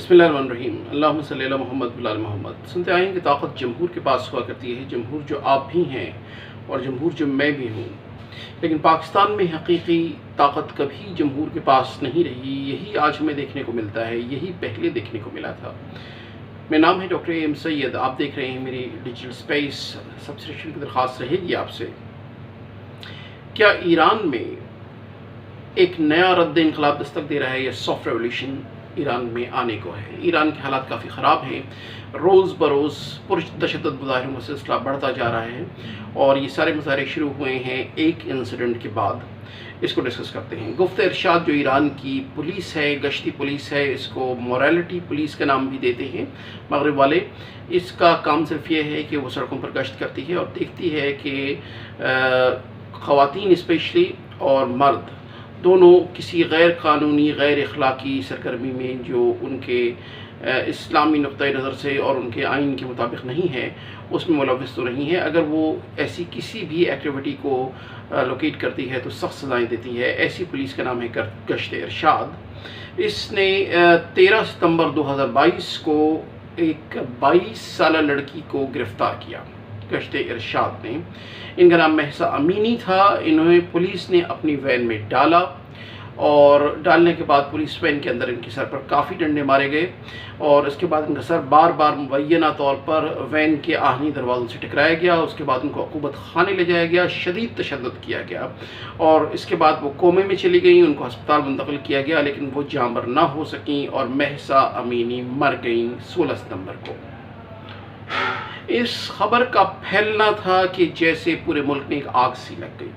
बिस्मिल्लाहिर्रहमानिर्रहीम। अल्लाहुम्मा सल्ली अला मुहम्मद व आले मोहम्मद। सुनते आए हैं कि ताकत जमहूर के पास हुआ करती है, जमहूर जो आप भी हैं और जमहूर जो मैं भी हूँ। लेकिन पाकिस्तान में हकीकी ताकत कभी जमहूर के पास नहीं रही। यही आज हमें देखने को मिलता है, यही पहले देखने को मिला था। मेरा नाम है डॉक्टर एम सैयद। आप देख रहे हैं मेरी डिजिटल स्पेस। सब्सक्रिप्शन की दरख्वास्त रहेगी आपसे। क्या ईरान में एक नया रद्द इनकलाब दस्तक दे रहा है? यह सॉफ्ट रेवोल्यूशन ईरान में आने को है। ईरान के हालात काफ़ी ख़राब हैं। रोज़ बरोज़ पुरतशद्दुद मुज़ाहिरों का सिलसिला बढ़ता जा रहा है और ये सारे मुज़ाहरे शुरू हुए हैं एक इंसिडेंट के बाद। इसको डिस्कस करते हैं। गुफ्ते इरशाद जो ईरान की पुलिस है, गश्ती पुलिस है, इसको मोरालिटी पुलिस का नाम भी देते हैं मगरिब वाले। इसका काम सिर्फ ये है कि वो सड़कों पर गश्त करती है और देखती है कि ख़वातीन स्पेशली और मर्द दोनों किसी गैर कानूनी गैर अखलाकी सरगर्मी में जो उनके इस्लामी नुक्ते नज़र से और उनके आइन के मुताबिक नहीं है उसमें मुलव्वस तो नहीं है। अगर वो ऐसी किसी भी एक्टिविटी को लोकेट करती है तो सख्त सज़ाएँ देती है। ऐसी पुलिस का नाम है गश्त इरशाद। इसने 13 सितंबर 2022 को एक 22 साल लड़की को गिरफ़्तार किया। गश्त इरशाद ने, इनका नाम महसा अमीनी था। इन्हें पुलिस ने अपनी वैन में डाला और डालने के बाद पुलिस वैन के अंदर इनके सर पर काफ़ी डंडे मारे गए और इसके बाद इनका सर बार बार मुबैना तौर पर वैन के आहनी दरवाज़ों से टकराया गया। उसके बाद उनको अक़ूबत खाने ले जाया गया, शदीद तशद्दुद किया गया और इसके बाद वो कोमे में चली गई। उनको अस्पताल मुंतकिल किया गया लेकिन वो जाँबर ना हो सकें और महसा अमीनी मर गई 16 सितंबर को। इस खबर का फैलना था कि जैसे पूरे मुल्क में एक आग सी लग गई।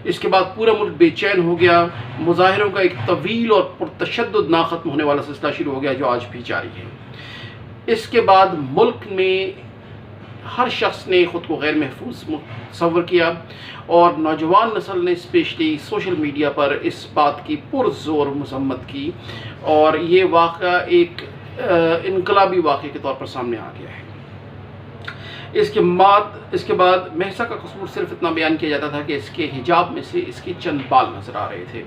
इसके बाद पूरा मुल्क बेचैन हो गया। मुजाहिरों का एक तवील और पुरतशद्दुद ना ख़त्म होने वाला सिलसिला शुरू हो गया जो आज भी जारी है। इसके बाद मुल्क में हर शख्स ने ख़ुद को गैर महफूज मुसव्वर किया और नौजवान नस्ल ने स्पेशली सोशल मीडिया पर इस बात की पुरज़ोर मज़म्मत की और ये वाक़या एक इनकलाबी वाक़े के तौर पर सामने आ गया है। इसके बाद महसा का कसूर सिर्फ इतना बयान किया जाता था कि इसके हिजाब में से इसके चंद बाल नज़र आ रहे थे।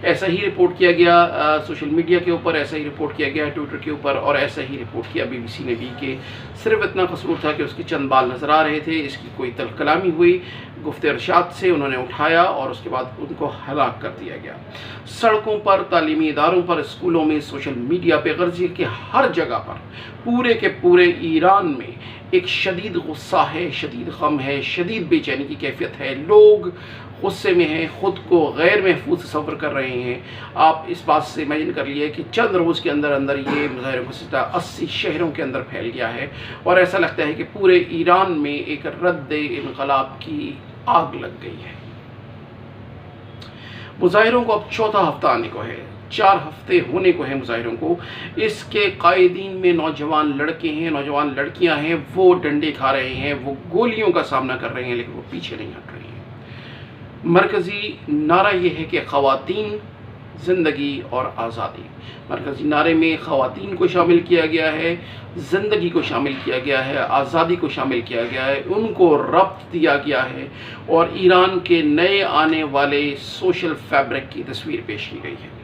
ऐसा ही रिपोर्ट किया गया सोशल मीडिया के ऊपर, ऐसा ही रिपोर्ट किया गया ट्विटर के ऊपर और ऐसा ही रिपोर्ट किया BBC ने भी कि सिर्फ इतना कसूर था कि उसके चंद बाल नज़र आ रहे थे। इसकी कोई तलकलामी हुई, गुफ्ते इरशाद से उन्होंने उठाया और उसके बाद उनको हलाक कर दिया गया। सड़कों पर, तालीमी इदारों पर, स्कूलों में, सोशल मीडिया पे, गर्जी के हर जगह पर पूरे के पूरे ईरान में एक शदीद गुस्सा है, शदीद गम है, शदीद बेचैनी की कैफियत है। लोग गुस्से में हैं, ख़ुद को गैर महफूज तस्वर कर रहे हैं। आप इस बात से इमेजिन कर लिए कि चंद रोज़ के अंदर अंदर ये मुज़ाहिरों का सिलसिला 80 शहरों के अंदर फैल गया है और ऐसा लगता है कि पूरे ईरान में एक रद्द इनकलाब की आग लग गई है। मुज़ाहिरों को अब चौथा हफ्ता आने को है, 4 हफ्ते होने को है मुज़ाहिरों को। इसके कायदीन में नौजवान लड़के हैं, नौजवान लड़कियां हैं, वो डंडे खा रहे हैं, वो गोलियों का सामना कर रहे हैं लेकिन वो पीछे नहीं हट रहे हैं। मरकज़ी नारा ये है कि ख़वातीन, ज़िंदगी और आज़ादी। मरकज़ी नारे में ख़वातीन को शामिल किया गया है, ज़िंदगी को शामिल किया गया है, आज़ादी को शामिल किया गया है, उनको रब्त दिया गया है और ईरान के नए आने वाले सोशल फैब्रिक की तस्वीर पेश की गई है।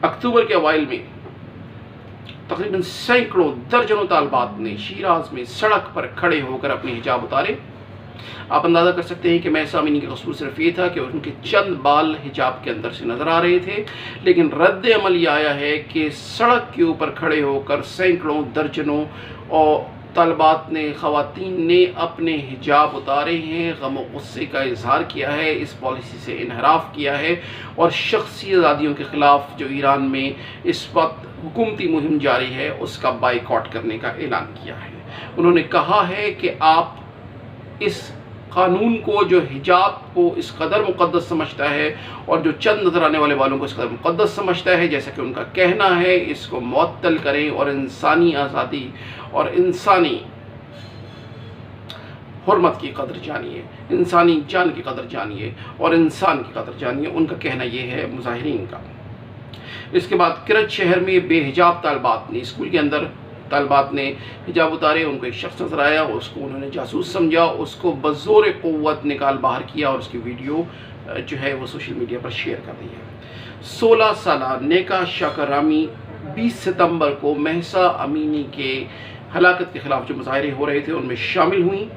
अक्टूबर के अवाइल में तकरीबन सैकड़ों दर्जनों तालबात ने शिराज में सड़क पर खड़े होकर अपने हिजाब उतारे। आप अंदाज़ा कर सकते हैं कि महसा अमीनी का कसूर सिर्फ ये था कि उनके चंद बाल हिजाब के अंदर से नज़र आ रहे थे लेकिन रद्द अमल ये आया है कि सड़क के ऊपर खड़े होकर सैकड़ों दर्जनों और तलबात ने, ख़वातीन ने अपने हिजाब उतारे हैं, गम और गुस्से का इजहार किया है, इस पॉलिसी से इनहराफ किया है और शख्सी आज़ादियों के ख़िलाफ़ जो ईरान में इस वक्त हुकूमती मुहिम जारी है उसका बाइकॉट करने का ऐलान किया है। उन्होंने कहा है कि आप इस कानून को, जो हिजाब को इस कदर मुक़द्दस समझता है और जो चंद नज़र आने वाले वालों को इस कदर मुक़द्दस समझता है जैसा कि उनका कहना है, इसको मुअत्तल करें और इंसानी आज़ादी और इंसानी हुर्मत की कदर जानिए, इंसानी जान की कदर जानिए और इंसान की कदर जानिए। उनका कहना ये है मुज़ाहिरीन का। इसके बाद किरत शहर में बेहिजाब तालबात ने, स्कूल के अंदर तालबात ने हिजाब उतारे, उनको एक शख्स नजर आया, उसको उन्होंने जासूस समझा, उसको बज़ोर क़ुव्वत निकाल बाहर किया और उसकी वीडियो जो है वो सोशल मीडिया पर शेयर कर दी है। 16 साल नेका शाकरामी 20 सितंबर को महसा अमीनी के हलाकत के ख़िलाफ़ जो मुजाहरे हो रहे थे उनमें शामिल हुई।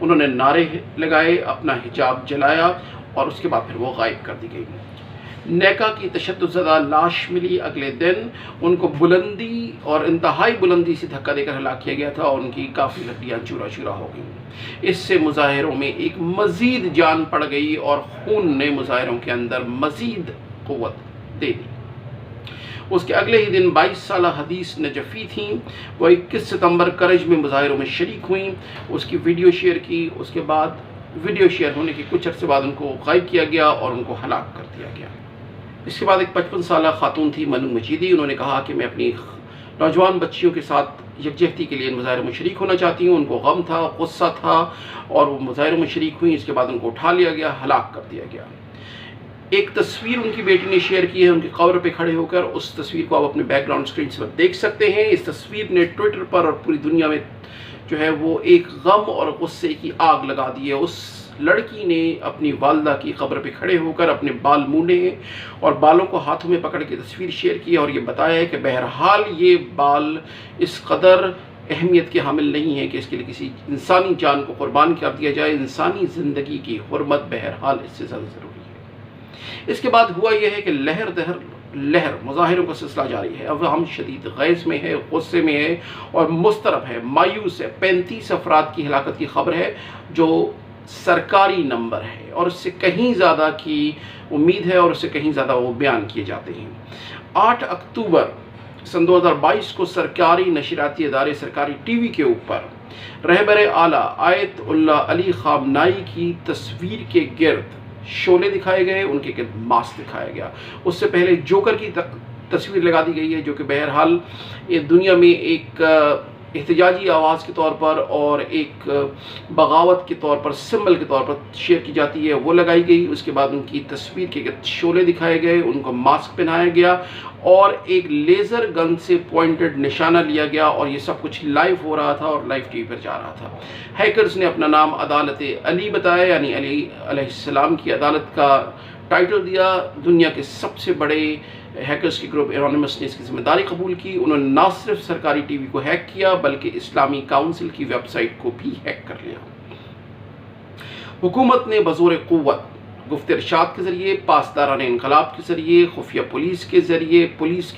उन्होंने नारे लगाए, अपना हिजाब जलाया और उसके बाद फिर वो गायब कर दी गई। नेका की तशद्दुद-ज़दा लाश मिली। अगले दिन उनको बुलंदी और इंतहाई बुलंदी से धक्का देकर हलाक किया गया था और उनकी काफ़ी हड्डियाँ चूरा चूरा हो गई। इससे मुजाहिरों में एक मज़ीद जान पड़ गई और खून ने मुजाहिरों के अंदर मज़ीद क़ुव्वत दे दी। उसके अगले ही दिन 22 साला हदीस नजफ़ी थी, वो 21 सितंबर करज में मुजाहिरों में शरीक हुई। उसकी वीडियो शेयर की। उसके बाद वीडियो शेयर होने के कुछ अर्से बाद उनको गायब किया गया और उनको हलाक कर दिया गया। इसके बाद एक 55 साला खातून थी मनु मजीदी। उन्होंने कहा कि मैं अपनी नौजवान बच्चियों के साथ यकजहती के लिए इन मुजाहिरों में शरीक होना चाहती हूँ। उनको गम था, गुस्सा था और वो मुजाहिरों में शरीक हुई। इसके बाद उनको उठा लिया गया, हलाक कर दिया गया। एक तस्वीर उनकी बेटी ने शेयर की है उनकी कब्र पे खड़े होकर। उस तस्वीर को आप अपने बैकग्राउंड स्क्रीन पर देख सकते हैं। इस तस्वीर ने ट्विटर पर और पूरी दुनिया में जो है वो एक गम और गुस्से की आग लगा दी है। उस लड़की ने अपनी वालदा की कब्र पे खड़े होकर अपने बाल मूंढे और बालों को हाथों में पकड़ के तस्वीर शेयर की और ये बताया है कि बहरहाल ये बाल इस कदर अहमियत के हामिल नहीं है कि इसके लिए किसी इंसानी जान को कुर्बान कर दिया जाए। इंसानी ज़िंदगी की हुर्मत बहरहाल इससे ज़्यादा ज़रूरी है। इसके बाद हुआ यह है कि लहर दहर लहर मुजाहिरों का सिलसिला जारी है। अब हम शदीद गैज़ में है, गुस्से में है और मुस्तरब है, मायूस है। 35 अफराद की हलाकत की खबर है जो सरकारी नंबर है और उससे कहीं ज़्यादा की उम्मीद है और उससे कहीं ज़्यादा वो बयान किए जाते हैं। 8 अक्टूबर सन 2022 को सरकारी नशरियाती इदारे सरकारी टीवी के ऊपर रहबर आला आयतुल्लाह अली ख़ामनाई की तस्वीर के गिर्द शोले दिखाए गए, उनके गिर्द मास्क दिखाया गया। उससे पहले जोकर की तस्वीर लगा दी गई है जो कि बहरहाल ये दुनिया में एक एहतजाजी आवाज़ के तौर पर और एक बगावत के तौर पर, सिंबल के तौर पर शेयर की जाती है, वो लगाई गई। उसके बाद उनकी तस्वीर के शोले दिखाए गए, उनको मास्क पहनाया गया और एक लेज़र गन से पॉइंटेड निशाना लिया गया और ये सब कुछ लाइव हो रहा था और लाइव टीवी पर जा रहा था। हैकर्स ने अपना नाम अदालत अली बताया, यानी अली अलैहिस्सलाम की अदालत का टाइटल दिया। दुनिया के सबसे बड़े हैकर्स की ग्रुप एनोनिमस ने इसकी जिम्मेदारी कबूल की। उन्होंने न सिर्फ सरकारी टीवी को हैक किया बल्कि इस्लामी काउंसिल की वेबसाइट को भी हैक कर लिया। हुकूमत ने बज़ोर क़ुव्वत गुफ्त इरशाद के ज़रिए, पासदारान इनकलाब के ज़रिए, खुफिया पुलिस के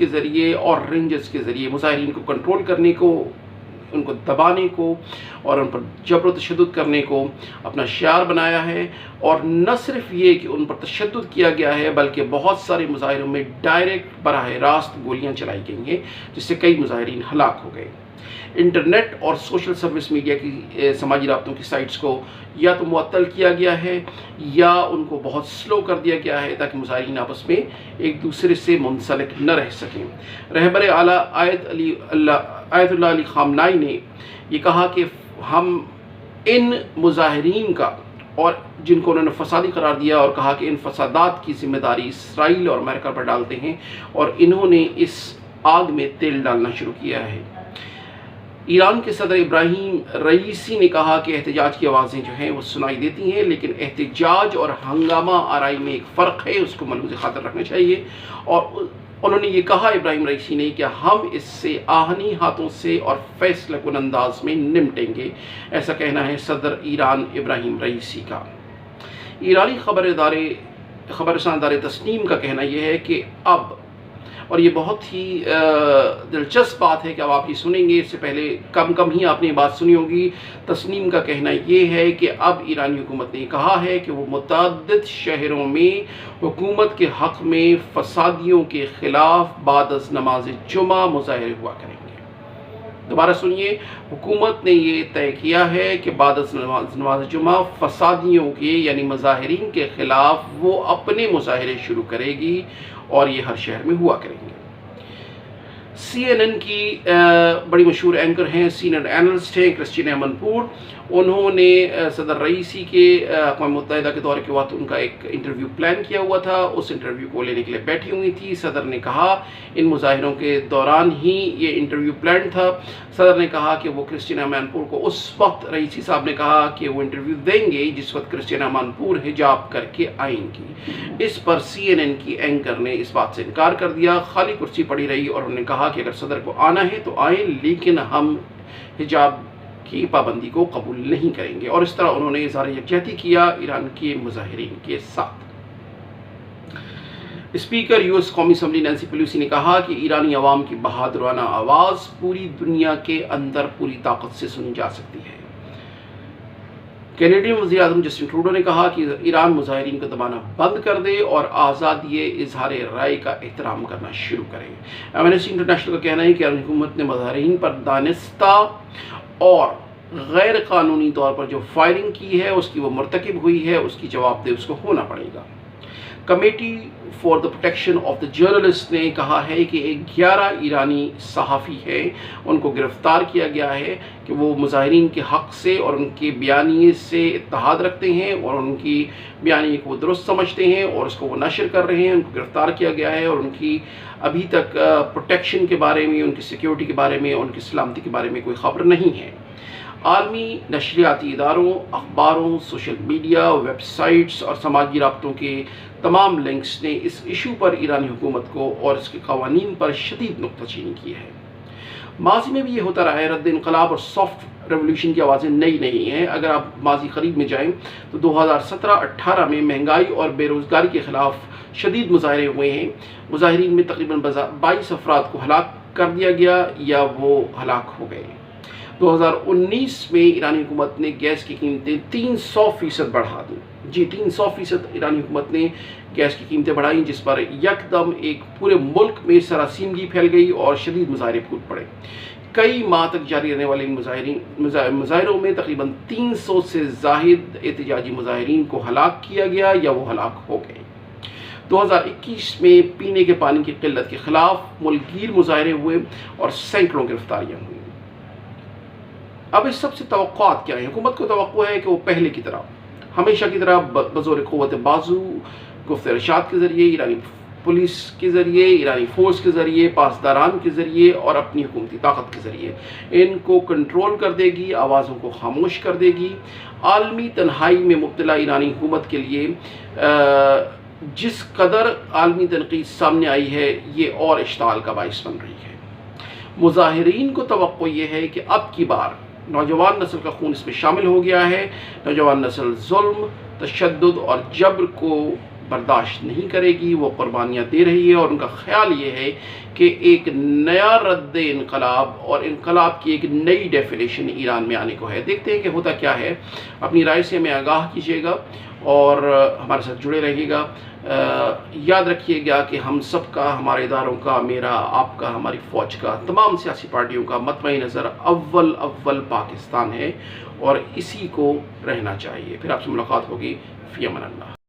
ज़रिए और रेंजर्स के ज़रिए मुजाहिरीन को कंट्रोल करने को, उनको दबाने को और उन पर जबर तशद्दुद करने को अपना शियार बनाया है। और न सिर्फ ये कि उन पर तशद्दुद किया गया है बल्कि बहुत सारे मुजाहिरों में डायरेक्ट बराह रास्त गोलियाँ चलाई गई हैं जिससे कई मुजाहिरीन हलाक हो गए। इंटरनेट और सोशल सर्विस मीडिया की समाजी राब्तों की साइट्स को या तो मुअत्तल किया गया है या उनको बहुत स्लो कर दिया गया है ताकि मुजाहिरीन आपस में एक दूसरे से मुंसलिक न रह सकें। रहबर आला आयतुल्लाह अली ख़ामनाई ने ये कहा कि हम इन मुजाहिरीन का, और जिनको उन्होंने फसादी करार दिया और कहा कि इन फसादात की जिम्मेदारी इसराइल और अमेरिका पर डालते हैं और इन्होंने इस आग में तेल डालना शुरू किया है। ईरान के सदर इब्राहिम रईसी ने कहा कि एहतजाज की आवाज़ें जो हैं वो सुनाई देती हैं लेकिन एहतजाज और हंगामा आराई में एक फ़र्क है, उसको मलूज़ खातर रखना चाहिए। और उन्होंने ये कहा इब्राहिम रईसी ने कि हम इससे आहनी हाथों से और फैसलाकुन अंदाज में निपटेंगे। ऐसा कहना है सदर ईरान इब्राहिम रईसी का। ईरानी खबरसां इदारे तस्नीम का कहना यह है कि अब, और ये बहुत ही दिलचस्प बात है कि अब आप ये सुनेंगे, इससे पहले कम ही आपने ये बात सुनी होगी। तस्नीम का कहना ये है कि अब ईरानी हुकूमत ने कहा है कि वो मुतअद्दिद शहरों में हुकूमत के हक़ में फसादियों के ख़िलाफ़ बाद अज़ नमाज जुमा मुज़ाहरे हुआ करेंगे। दोबारा सुनिए, हुकूमत ने ये तय किया है कि बाद अज़ नमाज जुमा फसादियों के यानी मुज़ाहिरीन के ख़िलाफ़ वो अपने मुज़ाहरे शुरू करेगी और ये हर शहर में हुआ करेंगे। CNN की बड़ी मशहूर एंकर हैं, सीनियर एनालिस्ट हैं क्रिस्टीना मनपूर। उन्होंने सदर रईसी के अक़वाम मुत्तहिदा के दौरे के वक्त उनका एक इंटरव्यू प्लान किया हुआ था, उस इंटरव्यू को लेने के लिए बैठी हुई थी। सदर ने कहा, इन मुजाहिरों के दौरान ही ये इंटरव्यू प्लान था। सदर ने कहा कि वो क्रिस्टीना मनपूर को, उस वक्त रईसी साहब ने कहा कि वो इंटरव्यू देंगे जिस वक्त क्रिस्टीना मनपूर हिजाब करके आएंगी। इस पर CNN की एंकर ने इस बात से इनकार कर दिया, खाली कुर्सी पड़ी रही और उन्होंने कहा کہا کہ اگر صدر کو آنا ہے تو آئیں، لیکن ہم حجاب کی پابندی کو قبول نہیں کریں گے، اور اس طرح انہوں نے اظہار یکجہتی کیا ایران کے مظاہرین کے ساتھ۔ اسپیکر یو ایس قومی اسمبلی نینسی پیلوسی نے کہا کہ ایرانی عوام کی بہادرانہ آواز پوری دنیا کے اندر پوری طاقت سے سنی جا سکتی ہے۔ کینیڈین وزیر اعظم جسٹن ٹروڈو نے کہا کہ ایران مظاہرین کو دبانا بند کر دے اور آزادی اظہار رائے کا احترام کرنا شروع کرے۔ ایمنسٹی انٹرنیشنل کا کہنا ہے کہ ایرانی حکومت نے مظاہرین پر دانستہ اور غیر قانونی طور پر جو فائرنگ کی ہے اس کی وہ مرتکب ہوئی ہے، اس کی جواب دہ اس کو ہونا پڑے گا۔ Committee for the protection of the journalist نے کہا ہے کہ 11 ایرانی صحافی ہیں، ان کو گرفتار کیا گیا ہے کہ وہ مظاہرین کے حق سے اور ان کے بیانیے سے اتحاد رکھتے ہیں اور ان کی بیانیے کو وہ درست سمجھتے ہیں اور اس کو وہ نشر کر رہے ہیں۔ ان کو گرفتار کیا گیا ہے اور ان کی ابھی تک پروٹیکشن کے بارے میں، ان کی سیکیورٹی کے بارے میں، ان کی سلامتی کے بارے میں کوئی خبر نہیں ہے۔ عالمی نشریاتی اداروں، اخباروں، سوشل میڈیا، ویب سائٹس اور سماجی رابطوں کے تمام لنکس نے اس ایشو پر ایرانی حکومت کو اور اس کے قوانین پر شدید نکتہ چینی کی ہے۔ ماضی میں بھی یہ ہوتا رہا ہے، رد انقلاب اور سافٹ ریولیوشن کی آوازیں نئی نہیں ہیں۔ اگر آپ ماضی قریب میں جائیں تو 2017-18 میں مہنگائی اور بے روزگاری کے خلاف شدید مظاہرے ہوئے ہیں۔ مظاہرین میں تقریباً 22 افراد کو ہلاک کر دیا گیا یا وہ ہلاک ہو گئے۔ 2019 میں ایرانی حکومت نے گیس کی قیمتیں 300% بڑھا دیں۔ جی 300% ایرانی حکومت نے گیس کی قیمتیں بڑھائیں، جس پر یکدم ایک پورے ملک میں سراسیمگی پھیل گئی اور شدید مظاہرے پھوٹ پڑے۔ کئی ماہ تک جاری رہنے والے مظاہروں میں تقریباً 300 سے زائد احتجاجی مظاہرین کو ہلاک کیا گیا یا وہ ہلاک ہو گئے۔ 2021 میں پینے کے پانی کی قلت کے خلاف ملک گیر مظاہرے ہوئے اور سینکڑوں گرفتاریاں ہوئیں۔ اب اس سب سے توقعات کیا ہیں؟ حکومت کو توقع ہے کہ وہ پہلے کی طرح، ہمیشہ کی طرح بزور قوت بازو، گفت ارشاد کے ذریعے، ایرانی پولیس کے ذریعے، ایرانی فورس کے ذریعے، پاسداران کے ذریعے اور اپنی حکومتی طاقت کے ذریعے ان کو کنٹرول کر دے گی، آوازوں کو خاموش کر دے گی۔ عالمی تنہائی میں مبتلا ایرانی حکومت کے لیے جس قدر عالمی تنقید سامنے آئی ہے، یہ اور اشتعال کا باعث بن رہی ہے۔ مظاہرین کو توقع یہ ہے کہ اب کی بار نوجوان نسل کا خون اس میں شامل ہو گیا ہے۔ نوجوان نسل ظلم، تشدد اور جبر کو برداشت نہیں کرے گی، وہ قربانیاں دے رہی ہے اور ان کا خیال یہ ہے کہ ایک نیا رد انقلاب اور انقلاب کی ایک نئی ڈیفینیشن ایران میں آنے کو ہے۔ دیکھتے ہیں کہ ہوتا کیا ہے۔ اپنی رائے سے ہمیں آگاہ کیجیے گا اور ہمارے ساتھ جڑے رہیے گا۔ یاد رکھیے گا کہ ہم سب کا، ہمارے اداروں کا، میرا، آپ کا، ہماری فوج کا، تمام سیاسی پارٹیوں کا مطمع نظر اول پاکستان ہے اور اسی کو رہنا چاہیے۔ پھر آپ سے ملاقات ہوگی۔ فی امان اللہ۔